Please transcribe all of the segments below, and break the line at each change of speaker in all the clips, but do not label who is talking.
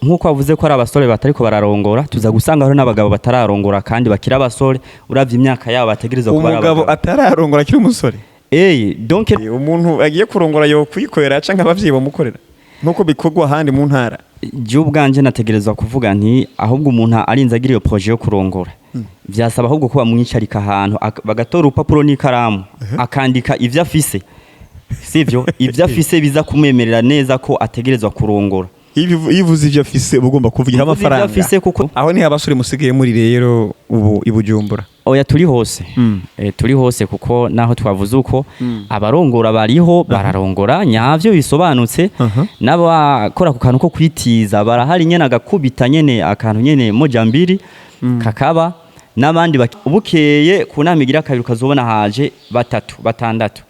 nkuko wavuze ko ari abasore batariko bararongora tuza gusanga hari n'abagabo batararongora kandi bakira abasore uravye imyaka yabo bategerezwa kuba
umugabo atararongora akiri umusore
donc
umuntu agiye kurongora yo kwikorera canke abavyeyi bamukorera nkuko bikorwa handi mu ntara
je ubwanje nategerezwa kuvuga nti ahubwo umuntu arinze agira iyo projet yo kurongora vyasaba ahubwo ko bamwicarika ahantu bagatora urupapuro n'ikaramu akandika ivyo afise sivyo ivyo afise biza kumwemerera neza ko ategerezwa kurongora
ivuze ivyo afise ugomba kuvugira amafaranga aho ni abasore musigaye muri rero ubu ibujumbura
oya turi hose turi hose kuko naho twavuze uko abarongora bariho bararongora nyavyo bisobanutse n'abakora ku kantu ko kwitiza barahari nyene agakubita nyene akantu nyene moja mbiri kakaba n'abandi ubukeye kunamigira kabiri ukazobona haje batandatu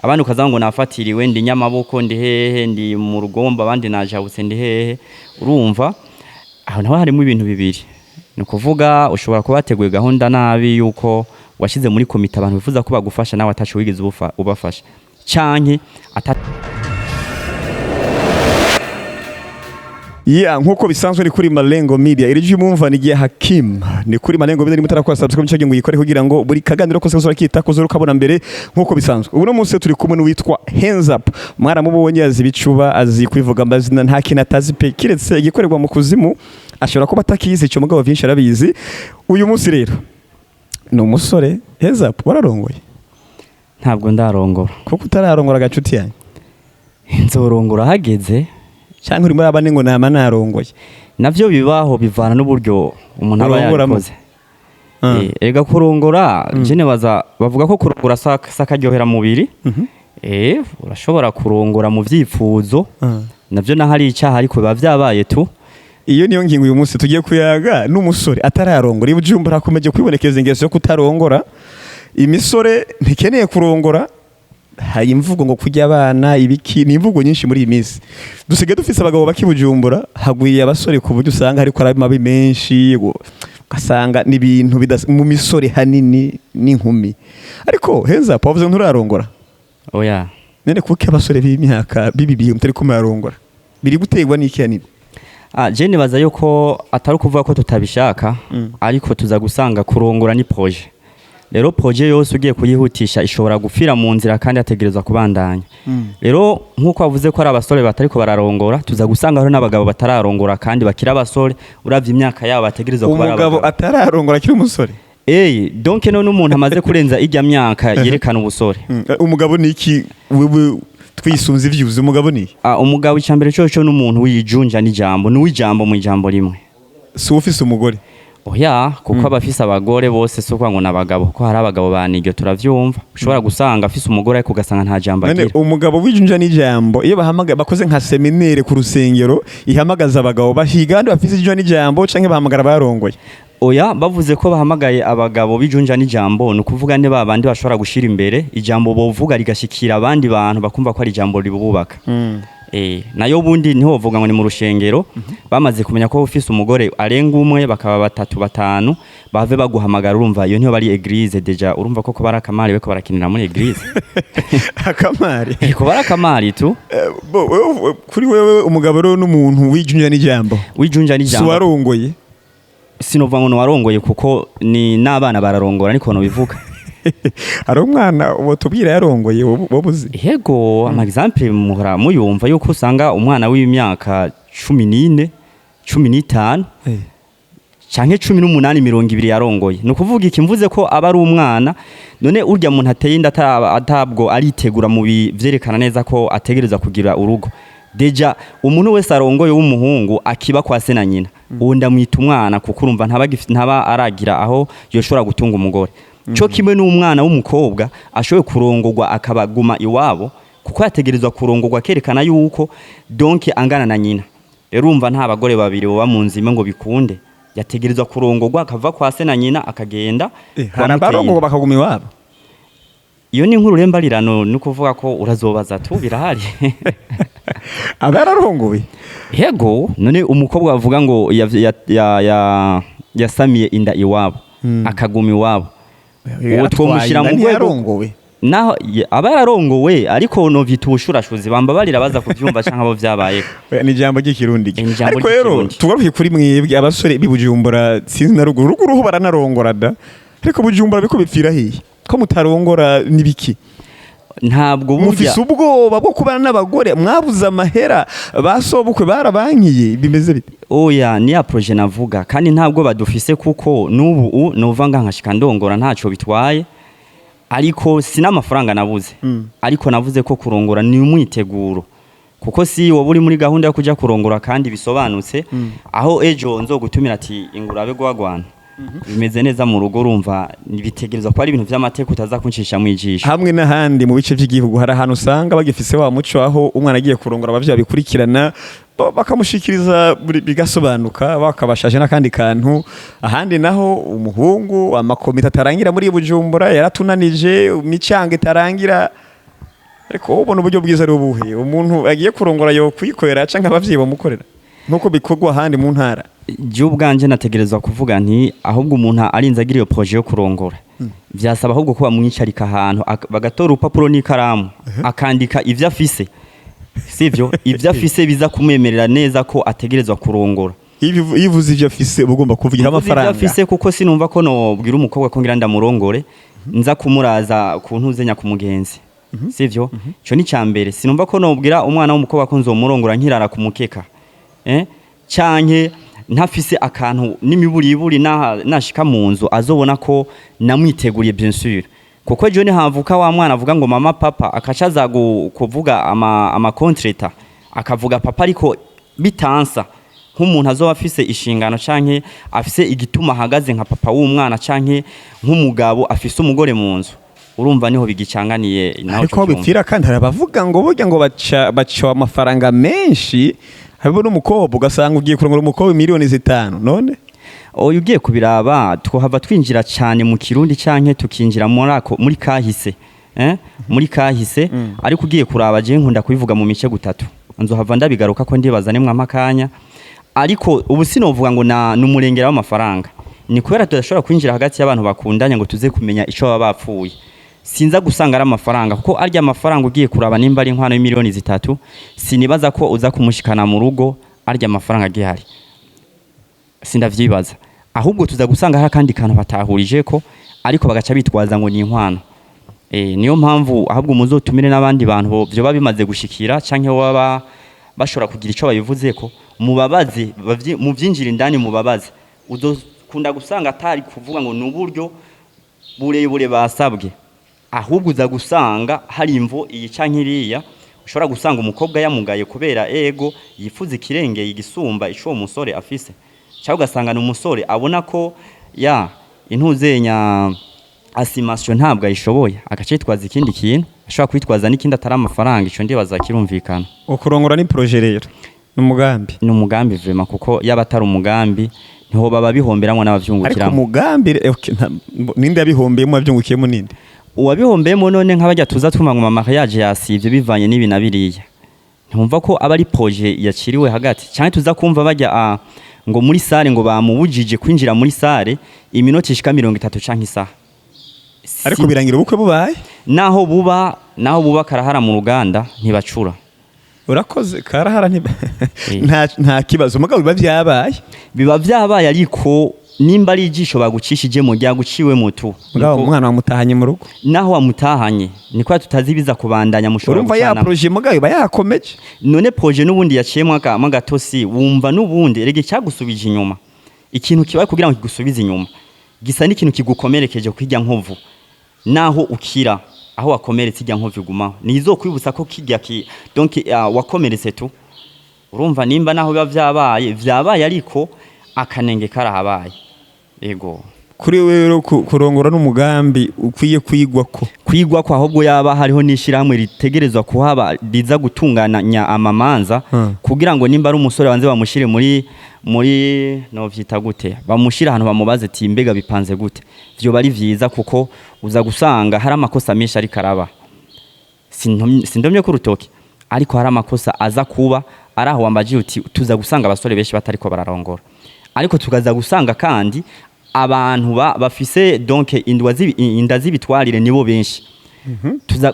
abandi ukaza ngo nafatiriwe ndi nyamaboko ndi hehe ndi mu rugomba abandi najabutse ndi hehe urumva aho naho harimo ibintu bibiri ni kuvuga ushobora kubateguye gahunda nabi yuko washize muri komite abantu bifuza ko bagufasha nawe atacu wigeze ubafasha canke
nkuko bisanzwe ni kuri Malengo Media irije umumva ni giye Hakim ni kuri Malengo Media mutarakora subscribe cyangwa ngo yikore kugira ngo buri kaganiro kose kose kita ko ukabona mbere nkuko bisanzwe ubu no munsi turi kumwe n'uwitwa Hands Up mwaramubonye azi bicuba azi kwivuga amazina nta kintu atazi pe kiretse igikorerwa mu kuzimu ashobora kuba atakizi cyo mugabo vyinshi arabizi uyu munsi rero no musore Hands Up wararongoye
ntabwo ndarongora
kuko utararongora gacuti yanyu
nzorongora hageze
cyangwa urimo abane ngo nama narongoye
navyo bibaho bivana n'uburyo umuntu aba yakoze ega kurongora jene bavuga ko kurongora sakaryohera mubiri urashobora kurongora mu vyifuzo navyo nahari icyaha ariko biba vyabaye tu
iyo niyo ngingo uyu munsi tugiye kuyaga n'umusore atararongora ibujumbura hakomeje kwibonekeza ingeso yo kutarongora imisore ntikeneye kurongora hari imvugo ngo kujya abana ibiki ni imvugo nyinshi muri iyi minsi dusigaye dufise abagabo bakibujumbura hagwiye abasore ku buryo usanga ariko arabimabi menshi ugasanga ni ibintu mu misore hanini n'inkumi ariko Hands Up wavuze nturarongora
oya
nene kuko abasore b'imyaka bibibiye mutari kumarongora biri gutegwa n'iki hanini
je nibaza yuko atari kuvuga ko tutabishaka ariko tuza gusanga kurongora ni projet rero projet yose ugiye kuyihutisha ishobora gufira mu nzira kandi ategerezwa kubandanya rero nkuko wavuze ko ari abasore batariko bararongora tuza gusanga hari n'abagabo batararongora kandi bakira abasore uravye imyaka yabo bategerezwa kuba
umugabo atararongora akiri umusore
donc none umuntu amaze kurenza ijya myaka yerekana ubusore
umugabo niki wewe twisunze ivyuze umugabo ni
umugabo icambere cyo n'umuntu wijunja n'ijambo n'uwijambo mu ijambo rimwe
si ufise umugore
oya kuko abafise abagore bose so kwa ngo nabagabo ko hari abagabo baniryo turavyumva ushobora gusanga afise umugore ariko ugasanga nta jambo agira
umugabo wijunja n'ijambo iyo bahamagaye bakoze nka seminaire ku rusengero ihamagaza abagabo bahiga kandi bafise ijunja n'ijambo canke bahamagara barongoye
oya bavuze ko bahamagaye abagabo bijunja n'ijambo no kuvuga ne babandi bashobora gushira imbere ijambo bovuga rigashikira abandi bantu bakumva ko ari ijambo ribubaka nayo bundi niho bavuga ngo ni mu rushengero bamaze kumenya ko ufise umugore arenga umwe bakaba batatu batanu bave baguhamagara urumva iyo niho bari eglise deja urumva ko barakamari beko barakinira muri eglise
akamari
ko barakamari tu
kuri wewe umugabo rero n'umuntu wijunja n'ijambo
si
warongoye
sinova ngo warongoye kuko ni n'abana bararongora niko no bivuga
hari umwana uwo tubwira yarongoye wobuzi
yego ama example muhora muyumva yuko usanga umwana w'imyaka 14 15 canke 18 20 yarongoye no kuvuga iki mvuze ko aba ari umwana none urya muntu ateye inda atabwo aritegura mu bivyerekana neza ko ategereza kugira urugo deja umuntu wese arongoye w'umuhungu akiba kwa se na nyina uwo ndamwita umwana kuko urumva ntaba aragira aho yoshobora gutunga umugore cyo kimwe n'umwana w'umukobwa ashoboye kurongorwa akabaguma iwabo kuko yategerezwa kurongorwa kerekana yuko donc angana na nyina rero urumva nta bagore babiri baba mu nzime ngo bikunde yategerezwa kurongorwa akava kwa se na nyina akagenda
hana barongorwa bakaguma iwabo
iyo ni inkuru rembarirano no kuvuga ko urazobaza tu birahari
abararongowe
yego none umukobwa bavuga ngo yasamiye inda iwabo akaguma iwabo
uwo twomushira mu rwego
naho aba yararongowe ariko no vyita ubushurashuzi bambabarira baza kuvyumva canke abo vyabaye
ni jambo ry'ikirundi
Ni ijambo
ariko rero
ry'ikirundi.
tugaruke kuri mwebwe abasore bibujumbura sinzi na ruguru ho baranarongora da ariko bujumbura biko bipfira hiye ko mutarongora nibiki
ntabwo burya
mufise ubwoba bwo kubana n'abagore mwabuze amahera basobukwe barabankiye bimeze bite
oya ni ya projet navuga kandi ntabwo badufise kuko nubu novanga nkashika ndongora ntaco bitwaye ariko sina amafaranga nabuze ariko navuze ko kurongora ni umwiteguro kuko si wowe uri muri gahunda yo kuja kurongora kandi bisobanutse aho ejo nzogutumira ati ingurabe gwagwana bimeze neza mu rugo urumva bitegerezwa ko ari ibintu vy'amateka utaza kuncisha mu ijisho
hamwe n'ahandi mu bice by'igihugu hari ahantu usanga bagifise wa muco aho umwana agiye kurongora abavyeyi bikurikirana bakamushikiriza bigasobanuka bakabashaje n'akandi kantu ahandi naho umuhungu amakomite atarangira muri Bujumbura yaratunanije imicanga itarangira ariko ubona uburyo bwiza ari ubuhe umuntu agiye kurongora yo kwikorera canke abavyeyi bamukorera nkuko bikorwa ahandi mu ntara
je ubwanje nategerezwa kuvuga nti ahubwo umuntu arinze agira iyo projet yo kurongora vyasaba ahubwo ko bamwicarika ahantu bagatora urupapuro n'ikaramu akandika ivyo afise sivyo ivyo afise biza kumwemerera neza ko ategerezwa kurongora
yivuze ivyo afise ugomba kuvugira amafaranga
ivyo afise kuko sinumva ko no bwira umukobwa ko ngira ndamurongore nza kumuraza ku ntuzenya ku mugenzi sivyo cyo ni cyambere sinumva ko no bwira umwana w'umukobwa ko nzomurongora nkirara kumukeka canke ntafise akantu n'imiburiburi nashika mu nzu azobona ko namwiteguriye bien sûr kuko je ne havuka wa mwana avuga ngo mama papa akacaza kuvuga ama contrata akavuga papa ariko bitansa nk'umuntu azoba afise ishingano canke afise igituma hagaze nka papa w'umwana canke nk'umugabo afise umugore mu nzu urumva niho bigicanganiye
ariko bipfira kandi harabavuga ngo burya ngo baca amafaranga menshi hariho n'umukobwa ugasanga ugiye kurongora umukobwa miliyoni 5 none
oya ugiye kubiraba twohava twinjira cyane mu kirundi canke tukinjira muri kahise muri kahise ariko ugiye kuraba je nkunda kubivuga mu mice gutatu nzohava ndabigaruka ko ndibaza nemwe amakanya ariko ubu sinovuga ngo numurengera w'amafaranga ni kubera tudashobora kwinjira hagati y'abantu bakundanya ngo tuze kumenya ico baba bapfuye sinza gusanga ari amafaranga kuko arya amafaranga ugiye kuraba nimba ari inkwano y'imiliyoni 3 sinibaza ko uza kumushikana mu rugo arya amafaranga gihari sindavyibaza ahubwo tuza gusanga hari kandi kantu batahurije ko ariko bagaca bitwaza ngo ni inkwano niyo mpamvu ahubwo muzotumire n'abandi bantu byo babimaze gushikira canke baba bashobora kugira ico babivuze ko mubabaze mu byinjira indani mubabaze uzokunda gusanga atari kuvuga ngo nuburyo burebure basabwe ahubwo uza gusanga hari imvo iyi canke iriya ushobora gusanga umukobwa yamugaye kubera ego yifuza ikirengeye igisumba ico umusore afise cyangwa ugasanga umusore abona ko intuzenya asimation ntabwo ayishoboye agacitwaza ikindi kintu ashobora kwitwaza n'ikindi atari amafaranga ico ndibaza kirumvikana
ukurongora ni projet rero
n'umugambi vraiment kuko yaba atari umugambi niho baba bihomberamo n'abavyungukiramo
ariko umugambi ninde yabihombeyemo avyungukiyemo ninde
uwabihombeyemo none nk'abajya tuza twumva ngo mariage yasivye bivanye n'ibinabiriya ntumva ko aba ari projet yaciriwe hagati cyane tuza kumva bajya ngo muri sare ngo bamubujije kwinjira muri sare iminota ishika 30 canke isaha
ariko birangira ubukwe bubaye
naho buba karahara mu ruganda ntibacura
urakoze karahara nta kibazo mugabo biba vyabaye ariko nimba ari ijisho bagucishijemo ryaguciwe mutu mugabo umwana wamutahanye mu rugo
naho wamutahanye niko tutazibiza kubandanya mushobora
urumva ya projet mugabo bayakomeje
none projet nubundi yaciyemo agatosi wumva nubundi rege cyagusubije inyuma ikintu kibaye kugira ngo kigusubize inyuma gisa n'ikintu kigukomerekeje kwijya nkovu naho ukira aho wakomeretse ijya nkovu igumaho nizo kwibutsa ko kijya donc wakomeretse tu urumva nimba naho biba vyabaye ariko akanenge karahabaye ego
kuri wewe kurongora n'umugambi ukwiye kwigwa ko ahubwo yaba hariho nishiramwe ritegerezwa kuhaba riza gutunganya amamanza kugira ngo nimba ari umusore banze bamushire muri no vyita gute bamushira ahantu bamubaze ati mbega bipanze gute vyo bari vyiza kuko uza gusanga hari amakosa menshi ari karaba sindomye ku rutoki ariko hari amakosa aza kuba araho wambaje uti tuza gusanga abasore benshi batariko bararongora ariko tugaza gusanga kandi abantu bafise donc inda zibitwarire nibo benshi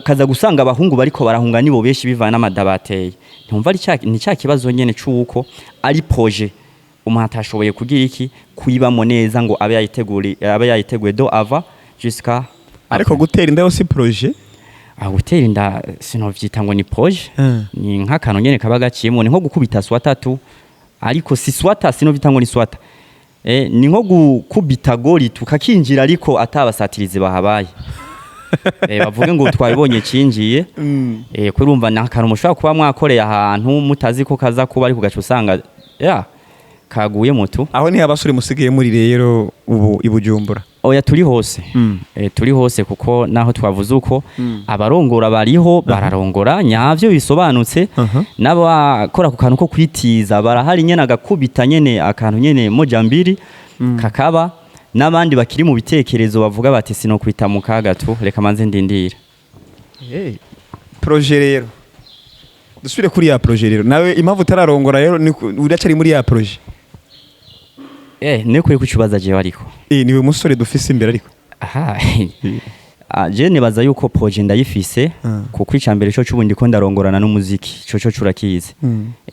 kaza gusanga abahungu bariko barahunga nibo benshi bivana n'amada bateye ntumva ni cya kibazo nyene c'uko ari projet umuntu atashoboye kugira iki kuyibamo neza ngo abe yayiteguye do ava jusqu'à
ariko gutera inda yose projet
gutera inda sinovyita ngo ni projet ni nk'akantu nyene kaba gaciyemo ni nko gukubita swata tu ariko si swata sinovita ngo ni swata ni nko gukubita goli tukakinjira ariko atabasatirize bahabaye bavuge ngo twabibonye cinjiye kurumva nakantu mushaka kuba mwakoreye ahantu mutazi ko kaza kuba ariko gacu usanga kaguye mutu
aho ni abasore musigiye muri rero ubu ibujumbura
oya turi hose turi hose kuko naho twavuze uko abarongora bariho bararongora nyavyo bisobanutse n'abakora ku kantu ko kwitiza barahari nyene agakubita nyene akantu nyene moja mbiri kakaba n'abandi bakiri mu bitekerezo bavuga bati sino kwita mu kagatu reka manze ndindira
projet rero dusubire kuri ya projet rero nawe impamvu utararongora rero uracari muri ya projet
ne kuri kucubaza je ariko
niwe musore dufise imbere ariko
je nibaza yuko projet ndayifise kuko icambere cyo cubundi ko ndarongorana n'umuziki cyo curakize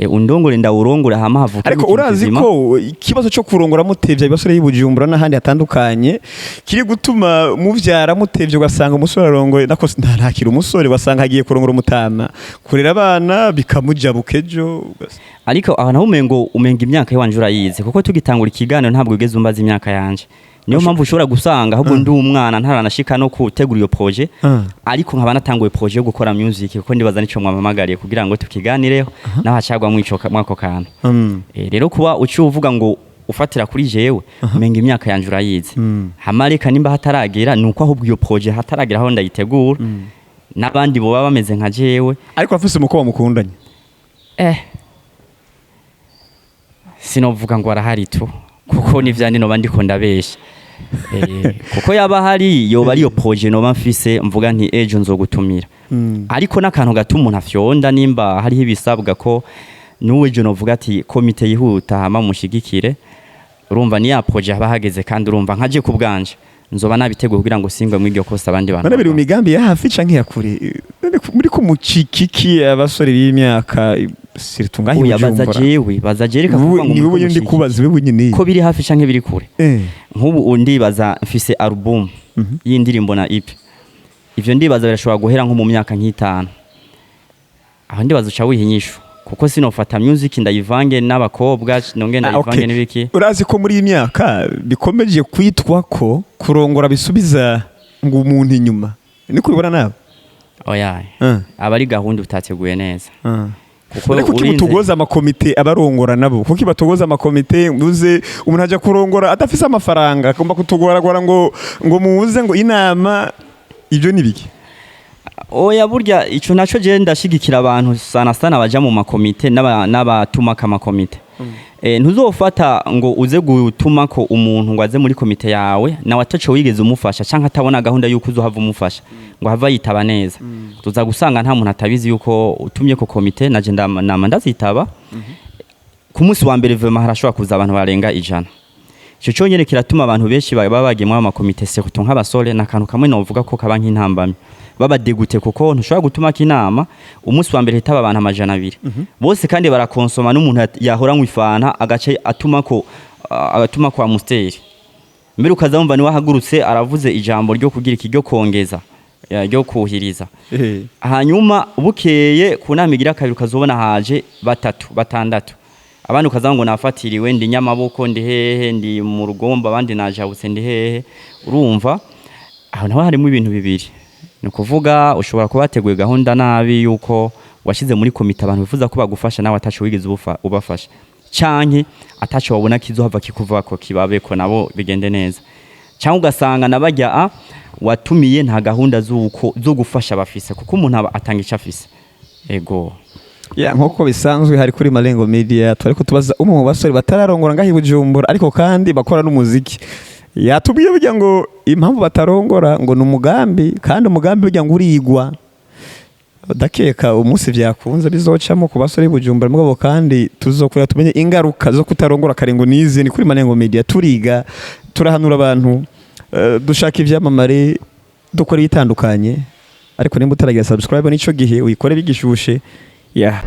undongore ndawurongora hama havuka
ariko urazi ko ikibazo cyo kurongora mutevye abasore y'Ibujumbura n'ahandi hatandukanye kiri gutuma muvyara mutevye ugasanga umusore arongoye nako ntakira umusore wasanga hagiye kurongora umutama kurera abana bikamujabukejo
ariko aho naho umenga imyaka yanje urayize kuko tugitangura ikiganiro ntabwo ugeze umbaza imyaka yanje niyo mpamvu ushobora gusanga ahubwo ndi umwana ntaranashika no kutegura iyo projet ariko nkaba natanguye projet yo gukora music kuko ndibaza nico mwamamagariye kugira ngo tukiganireho naho hacagwa mwako kantu rero kuba uci uvuga ngo ufatira kuri jewe umenga imyaka yanje urayize hamareka nimba hataragera nuko ahubwo iyo projet hataragera aho ndayitegura nabandi bo baba bameze nka jewe
ariko afise umuko mukundanye
sinovuga ngo arahari tu kuko nivyandi no bandi konda besha kuko yaba hari yoba ari yo projet no mfise mvuga nti ejo nzogutumira ariko nakantu gatuma umuntu afyonda nimba hari ibisabwa ko nuwe je novuga ati komite yihuta hama mushigikire urumva ni ya projet haba hageze kandi urumva nkaje ku bwanje nzoba nabiteguye kugira ngo singwe mwiryo kosa abandi bantu
bari mu migambi ya hafi canke ya kure muri ko mucikiki abasore b'imyaka siritungaye
Ubujumbura baza jewe kavuga ngo
niwe ndi kubaza wewe nyine
ko biri hafi canke biri kure nk'ubu ndibaza mfise album y'indirimbo na EP ivyo ndibaza birashobora guhera nko mu myaka nk'itanu aho ndibaza uca wihinyisho kuko sinofata music ndayivange n'abakobwa nonge ndayivange n'ibiki
urazi ko muri imyaka bikomeje kwitwa ko kurongora bisubiza ngo umuntu inyuma niko ubibona nawe
oya abari gahunda utateguye neza
kuko kibutugoza amakomite abarongora nabo kuko ibatogoza amakomite uze umuntu aje kurongora adafise amafaranga agomba kutugoragora ngo muze ngo inama ibyo nibiki
oya burya ico naco je ndashigikira abantu sana baja mu makomite n'abatuma ka makomite ntuzofata ngo uze gutuma ko umuntu ngo aze muri komite yawe nawe ataco wigeze umufasha canka atabona gahunda yuko uzohava umufasha ngo hava yitaba neza tuza gusanga nta muntu atabizi yuko utumye ko komite naje nama ndazitaba ku munsi wa mbere vema harashobora kuza abantu barenga 100 ico cyonyene kiratuma abantu benshi baba bagiye mu makomite surtout nk'abasore nakantu kamwe novuga ko kaba nk'intambamye baba degute kuko ntushobora gutuma kinama umunsi wa mbere hitaba abantu 200 bose kandi barakonsoma n'umuntu yahora nk'ifana agace atuma ko amusteri mbere ukazamva ni wahagurutse aravuze ijambo ryo kugira ikiryo kongeza ryo kuhiriza hanyuma bukeye kunamigira kabiri ukazobona haje 3 6 abandi ukazanga ngo nafatiriwe ndi nyamaboko ndi hehe ndi mu rugomba abandi najabutse ndi hehe urumva aho naho harimo ibintu bibiri ni kuvuga ushobora kubateguye gahunda nabi yuko washize muri komite abantu bifuza ko bagufasha nawe ataco wigeze ubafasha canke ataco babona kizohava kikuva ko kibabeko nabo bigende neza cyangwa ugasanga nabajya watumiye nta gahunda zo gufasha bafise kuko umuntu atanga ico afise ego
nk'uko bisanzwe hari kuri Malengo Media twariko tubaza umwe mu basore batararongora ngaho Ibujumbura ariko kandi bakora n'umuziki yatubwiye burya ngo impamvu batarongora ngo n'umugambi kandi umugambi burya ngo urigwa dakeka umunsi vyakunze bizocamo ku basore b'Ibujumbura mugabo kandi tuzokurira tumenye ingaruka zo kutarongora karengo nize ni kuri Malengo Media turiga turahanura abantu dushaka ivyamamare dukora itandukanye ariko nimba utaragira subscribe nico gihe uyikore bigishushe. Yeah.